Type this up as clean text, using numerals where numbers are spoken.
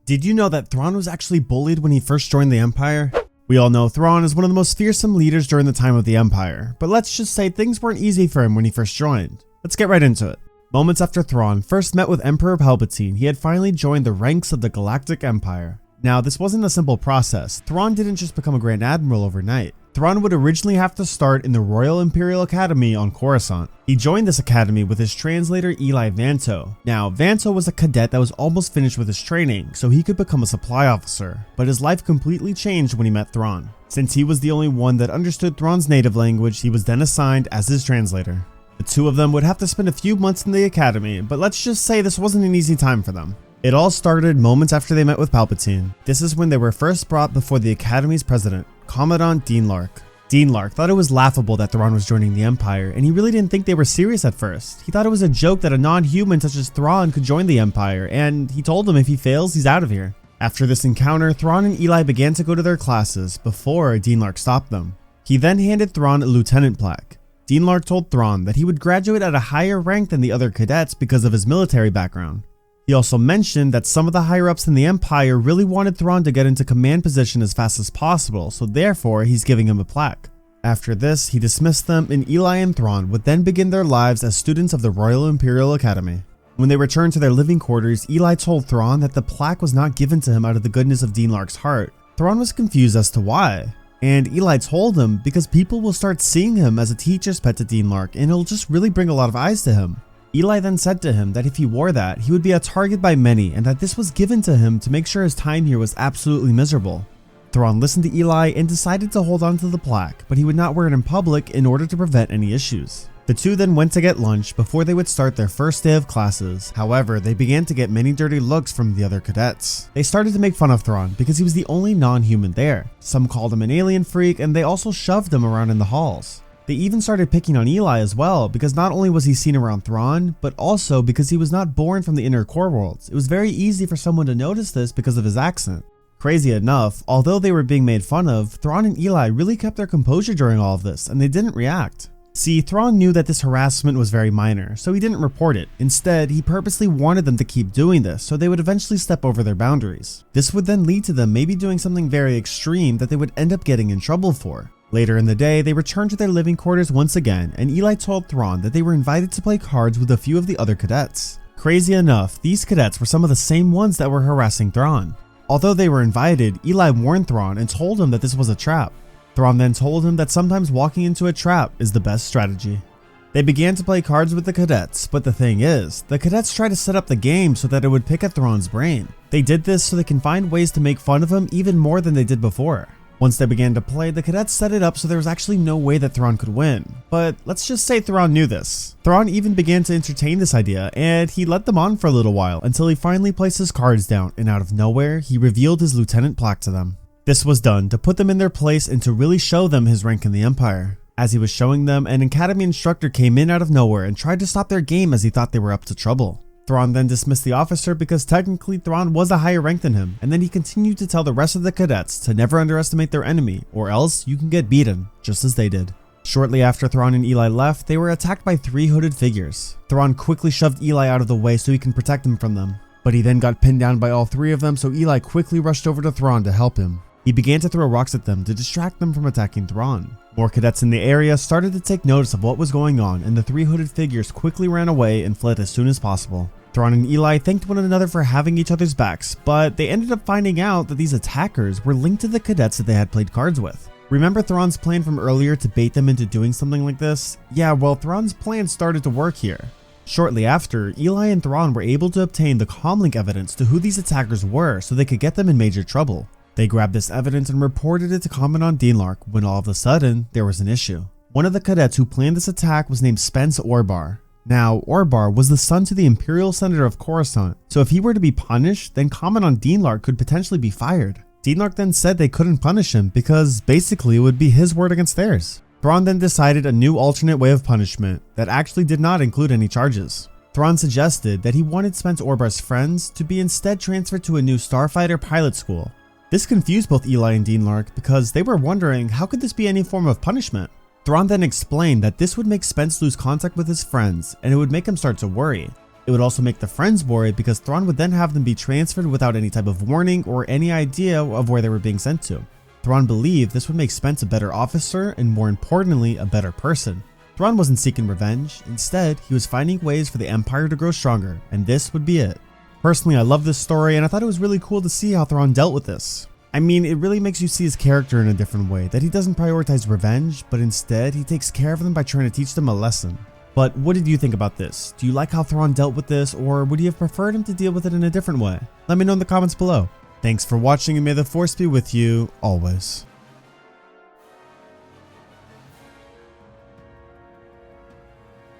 Did you know that Thrawn was actually bullied when he first joined the Empire? We all know Thrawn is one of the most fearsome leaders during the time of the Empire, but let's just say things weren't easy for him when he first joined. Let's get right into it. Moments after Thrawn first met with Emperor Palpatine, he had finally joined the ranks of the Galactic Empire. Now, this wasn't a simple process. Thrawn didn't just become a Grand Admiral overnight. Thrawn would originally have to start in the Royal Imperial Academy on Coruscant. He joined this academy with his translator Eli Vanto. Now, Vanto was a cadet that was almost finished with his training, so he could become a supply officer, but his life completely changed when he met Thrawn. Since he was the only one that understood Thrawn's native language, he was then assigned as his translator. The two of them would have to spend a few months in the academy, but let's just say this wasn't an easy time for them. It all started moments after they met with Palpatine. This is when they were first brought before the Academy's president, Commandant Dean Lark. Dean Lark thought it was laughable that Thrawn was joining the Empire, and he really didn't think they were serious at first. He thought it was a joke that a non-human such as Thrawn could join the Empire, and he told him if he fails, he's out of here. After this encounter, Thrawn and Eli began to go to their classes before Dean Lark stopped them. He then handed Thrawn a lieutenant plaque. Dean Lark told Thrawn that he would graduate at a higher rank than the other cadets because of his military background. He also mentioned that some of the higher-ups in the Empire really wanted Thrawn to get into command position as fast as possible, so therefore he's giving him a plaque. After this, he dismissed them, and Eli and Thrawn would then begin their lives as students of the Royal Imperial Academy. When they returned to their living quarters, Eli told Thrawn that the plaque was not given to him out of the goodness of Dean Lark's heart. Thrawn was confused as to why, and Eli told him because people will start seeing him as a teacher's pet to Dean Lark, and it'll just really bring a lot of eyes to him. Eli then said to him that if he wore that, he would be a target by many, and that this was given to him to make sure his time here was absolutely miserable. Thrawn listened to Eli and decided to hold on to the plaque, but he would not wear it in public in order to prevent any issues. The two then went to get lunch before they would start their first day of classes. However, they began to get many dirty looks from the other cadets. They started to make fun of Thrawn because he was the only non-human there. Some called him an alien freak, and they also shoved him around in the halls. They even started picking on Eli as well, because not only was he seen around Thrawn, but also because he was not born from the inner core worlds. It was very easy for someone to notice this because of his accent. Crazy enough, although they were being made fun of, Thrawn and Eli really kept their composure during all of this, and they didn't react. See, Thrawn knew that this harassment was very minor, so he didn't report it. Instead, he purposely wanted them to keep doing this, so they would eventually step over their boundaries. This would then lead to them maybe doing something very extreme that they would end up getting in trouble for. Later in the day, they returned to their living quarters once again, and Eli told Thrawn that they were invited to play cards with a few of the other cadets. Crazy enough, these cadets were some of the same ones that were harassing Thrawn. Although they were invited, Eli warned Thrawn and told him that this was a trap. Thrawn then told him that sometimes walking into a trap is the best strategy. They began to play cards with the cadets, but the thing is, the cadets tried to set up the game so that it would pick at Thrawn's brain. They did this so they can find ways to make fun of him even more than they did before. Once they began to play, the cadets set it up so there was actually no way that Thrawn could win. But let's just say Thrawn knew this. Thrawn even began to entertain this idea, and he let them on for a little while until he finally placed his cards down, and out of nowhere, he revealed his lieutenant plaque to them. This was done to put them in their place and to really show them his rank in the Empire. As he was showing them, an academy instructor came in out of nowhere and tried to stop their game as he thought they were up to trouble. Thrawn then dismissed the officer because technically Thrawn was a higher rank than him, and then he continued to tell the rest of the cadets to never underestimate their enemy, or else you can get beaten, just as they did. Shortly after Thrawn and Eli left, they were attacked by three hooded figures. Thrawn quickly shoved Eli out of the way so he can protect him from them, but he then got pinned down by all three of them, so Eli quickly rushed over to Thrawn to help him. He began to throw rocks at them to distract them from attacking Thrawn. More cadets in the area started to take notice of what was going on, and the three hooded figures quickly ran away and fled as soon as possible. Thrawn and Eli thanked one another for having each other's backs, but they ended up finding out that these attackers were linked to the cadets that they had played cards with. Remember Thrawn's plan from earlier to bait them into doing something like this? Yeah, well, Thrawn's plan started to work here. Shortly after, Eli and Thrawn were able to obtain the comlink evidence to who these attackers were so they could get them in major trouble. They grabbed this evidence and reported it to Commandant Dean Lark when all of a sudden, there was an issue. One of the cadets who planned this attack was named Spence Orbar. Now, Orbar was the son to the Imperial Senator of Coruscant, so if he were to be punished, then Commandant Dean Lark could potentially be fired. Dean Lark then said they couldn't punish him because basically it would be his word against theirs. Thrawn then decided a new alternate way of punishment that actually did not include any charges. Thrawn suggested that he wanted Spence Orbar's friends to be instead transferred to a new starfighter pilot school. This confused both Eli and Dean Lark because they were wondering how could this be any form of punishment. Thrawn then explained that this would make Spence lose contact with his friends and it would make him start to worry. It would also make the friends worried because Thrawn would then have them be transferred without any type of warning or any idea of where they were being sent to. Thrawn believed this would make Spence a better officer and, more importantly, a better person. Thrawn wasn't seeking revenge. Instead, he was finding ways for the Empire to grow stronger, and this would be it. Personally, I love this story, and I thought it was really cool to see how Thrawn dealt with this. I mean, it really makes you see his character in a different way, that he doesn't prioritize revenge, but instead he takes care of them by trying to teach them a lesson. But what did you think about this? Do you like how Thrawn dealt with this, or would you have preferred him to deal with it in a different way? Let me know in the comments below. Thanks for watching, and may the Force be with you always.